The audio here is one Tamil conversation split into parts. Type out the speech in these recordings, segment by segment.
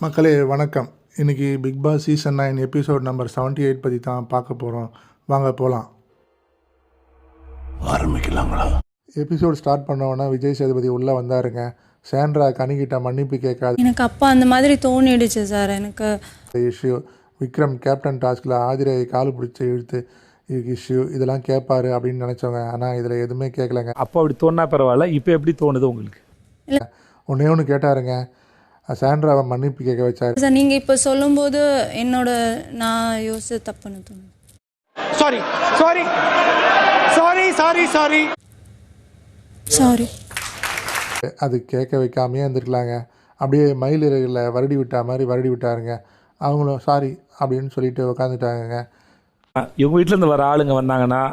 மக்களே வணக்கம். இன்றைக்கி Bigg Boss season 9 episode number 78 பற்றி தான் பார்க்க போகிறோம். வாங்க போகலாம். ஆரம்பிக்கலாங்களா? எபிசோட் ஸ்டார்ட் பண்ணோன்னா விஜய் சேதுபதி உள்ளே வந்தாருங்க. சாண்ட்ரா கனிக்கிட்ட மன்னிப்பு கேட்காது எனக்கு அப்போ அந்த மாதிரி தோணிடுச்சு சார். எனக்கு இஷ்யூ விக்ரம் கேப்டன் டாஸ்கில் ஆதிரை கால் பிடிச்சி இழுத்து இஷ்யூ இதெல்லாம் கேட்பாரு அப்படின்னு நினச்சவங்க. ஆனால் இதில் எதுவுமே கேட்கலங்க. அப்போ அப்படி தோணா பரவாயில்ல, இப்போ எப்படி தோணுது உங்களுக்கு? ஒன்றே ஒன்று கேட்டாருங்க, சாண்ட்ராவை மன்னிப்பு கேட்க வச்சாரு. சார் நீங்கள் இப்போ சொல்லும்போது நான் யோசிச்சு தப்புன்னு தோணுது. Sorry sorry sorry sorry sorry sorry. அது கேட்க வைக்காமையே இருந்திருக்கலாங்க. அப்படியே மயிலிறகுல வருடி விட்டா மாதிரி வருடி விட்டாருங்க. அவங்களும் சாரி அப்படின்னு சொல்லிட்டு உட்காந்துட்டாங்க. இவங்க வீட்டிலேருந்து வர ஆளுங்க வந்தாங்கன்னா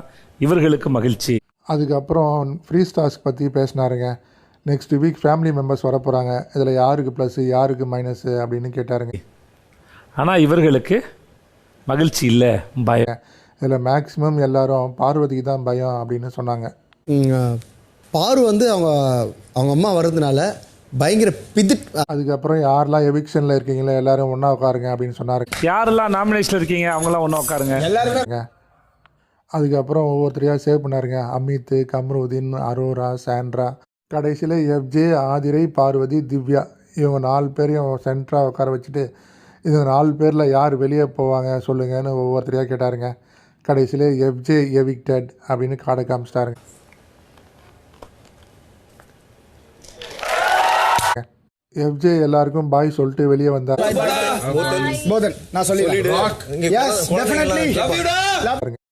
இவர்களுக்கு மகிழ்ச்சி. அதுக்கப்புறம் ஃப்ரீ ஸ்டார்ஸ் பற்றி பேசினாருங்க. நெக்ஸ்ட் வீக் ஃபேமிலி மெம்பர்ஸ் வர போகிறாங்க, இதில் யாருக்கு ப்ளஸ்ஸு யாருக்கு மைனஸு அப்படின்னு கேட்டாருங்க. ஆனால் இவர்களுக்கு மகிழ்ச்சி இல்லை, பயம். இதில் மேக்ஸிமம் எல்லாரும் பார்வதிக்கு தான் பயம் அப்படின்னு சொன்னாங்க. பாரு அவங்க அம்மா வர்றதுனால பயங்கர அதுக்கப்புறம் யாரெல்லாம் எவிக்ஷனில் இருக்கீங்களோ எல்லாரும் ஒன்றா உட்காருங்க அப்படின்னு சொன்னார். யாரெல்லாம் நாமினேஷனில் இருக்கீங்க அவங்களாம் ஒன்றா உட்காருங்க எல்லாருமே. அதுக்கப்புறம் ஒவ்வொருத்தரையாக சேவ் பண்ணாருங்க. அமித், கம்ருதீன், அரோரா, சாண்ட்ரா, கடைசியில் எஃப்ஜே, ஆதிரை, பார்வதி, திவ்யா இவங்க 4 பேரையும் சென்டராக உட்கார வச்சுட்டு இந்த 4 பேரில் யார் வெளியே போவாங்க சொல்லுங்கன்னு ஒவ்வொருத்தரையாக கேட்டாருங்க. கடைசியில் எஃப்ஜே எவிக்டட் அப்படின்னு காடை காமிச்சிட்டாருங்க. எஃப்ஜே எல்லாருக்கும் பாய் சொல்லிட்டு வெளியே வந்தார்.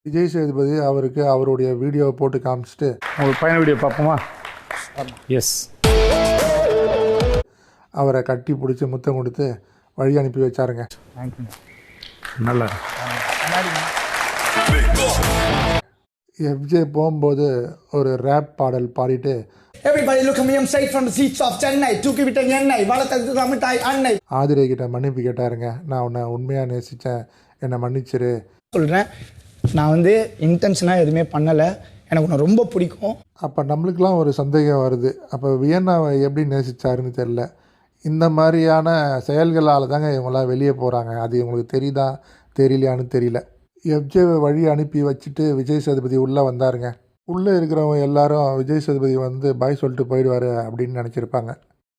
விஜய் சேதுபதி அவருக்கு அவருடைய வீடியோவை போட்டு காமிச்சிட்டு உங்கள் பையன் வீடியோ பார்ப்போமா? எஸ். அவரை கட்டி பிடிச்சி முத்தம் கொடுத்து வழி அனுப்பி வச்சாருங்க. நல்லா. எஃப்ஜே போகும்போது ஒரு ரேப் பாடல் பாடிட்டு ஆதிரை கிட்ட மன்னிப்பு கேட்டாருங்க. நான் உன்னை உண்மையாக நேசித்தேன், என்னை மன்னிச்சிரு சொல்கிறேன். நான் இன்டென்ஷனாக எதுவுமே பண்ணலை, எனக்கு உன்னை ரொம்ப பிடிக்கும். அப்போ நம்மளுக்கெலாம் ஒரு சந்தேகம் வருது, அப்போ வியன்னாவை எப்படி நேசித்தாருன்னு தெரில. இந்த மாதிரியான செயல்களால் தாங்க இவங்களாம் வெளியே போகிறாங்க. அது இவங்களுக்கு தெரியுதா தெரியலையான்னு தெரியல. எஃப்ஜேவை வழி அனுப்பி வச்சுட்டு விஜய் சேதுபதி உள்ளே வந்தாருங்க. உள்ளே இருக்கிறவங்க எல்லாரும் விஜய் சேதுபதி பாய் சொல்லிட்டு போயிடுவார் அப்படின்னு நினச்சிருப்பாங்க.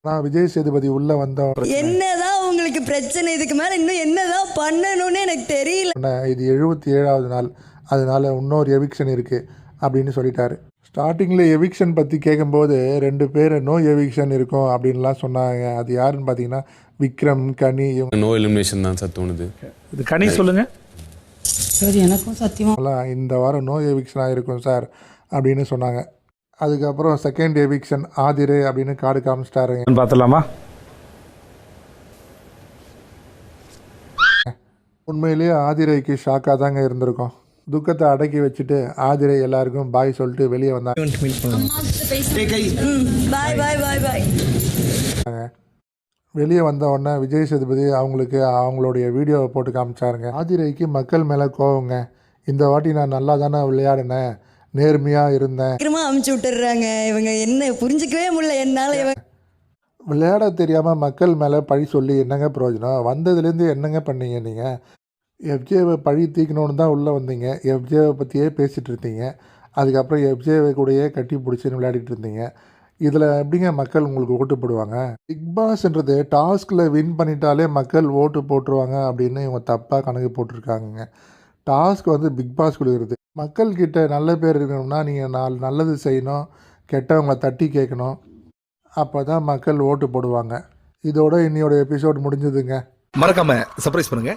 ஆனால் விஜய் சேதுபதி உள்ளே வந்தவங்க என்னதான் உங்களுக்கு பிரச்சனை, இதுக்கு மேலே இன்னும் என்னதான் பண்ணணும்னு எனக்கு தெரியல. இது 77வது நாள், அதனால இன்னொரு எவிக்ஷன் இருக்குது அப்படின்னு சொல்லிட்டாரு. ஸ்டார்டிங்கில் எவிக்ஷன் பற்றி கேட்கும்போது 2 பேர் நோ எவிக்ஷன் இருக்கும் அப்படின்லாம் சொன்னாங்க. அது யாருன்னு பார்த்தீங்கன்னா விக்ரம், கனி. இவங்க நோ எலிமினேஷன் தான் சார் தோணுது. இது கனி சொல்லுங்க சார். எனக்கும் சத்தியமாக இந்த வாரம் நோ எவிக்ஷனாக இருக்கும் சார் அப்படின்னு சொன்னாங்க. அதுக்கப்புறம் செகண்ட் எவிக்ஷன் ஆதிரே அப்படின்னு கார்டு காமிச்சிட்டாருங்க. பார்த்தலாமா? உண்மையிலேயே ஆதிரைக்கு ஷாக்காக தாங்க இருந்திருக்கும். துக்கத்தை அடக்கி வச்சுட்டு ஆதிரை எல்லாருக்கும் பாய் சொல்லிட்டு வெளியே வந்தாங்க. வெளியே வந்த உடனே விஜய் சேதுபதி அவங்களுக்கு அவங்களுடைய வீடியோவை போட்டு காமிச்சாருங்க. ஆதிரைக்கு மக்கள் மேலே கோவங்க. இந்த வாட்டி நான் நல்லா தானே விளையாடினேன், நேர்மையாக இருந்தேன். அமுச்சு விட்டுறாங்க இவங்க, என்ன புரிஞ்சிக்கவே முடியல என்னால். விளையாட தெரியாமல் மக்கள் மேலே பழி சொல்லி என்னங்க பிரயோஜனம்? வந்ததுலேருந்து என்னங்க பண்ணீங்க நீங்கள்? எஃப்ஜேவை பழி தீக்கணும்னு தான் உள்ளே வந்தீங்க. எஃப்ஜேவை பற்றியே பேசிகிட்டு இருந்தீங்க. அதுக்கப்புறம் எஃப்ஜேவை கூடயே கட்டி பிடிச்சின்னு விளையாடிட்டு இருந்தீங்க. இதில் எப்படிங்க மக்கள் உங்களுக்கு ஓட்டு போடுவாங்க? பிக் பாஸ்ன்றது டாஸ்கில் வின் பண்ணிட்டாலே மக்கள் ஓட்டு போட்டுருவாங்க அப்படின்னு இவங்க தப்பாக கணக்கு போட்டிருக்காங்க. டாஸ்க் பிக் பாஸ் கொடுக்குறது. மக்கள்கிட்ட நல்ல பேர் இருக்கணும்னா நீங்கள் நல்லது செய்யணும், கெட்டவங்களை தட்டி கேட்கணும். அப்போ தான் மக்கள் ஓட்டு போடுவாங்க. இதோட இன்னையோட எபிசோட் முடிஞ்சதுங்க. மறக்காம சர்ப்ரைஸ் பண்ணுங்க.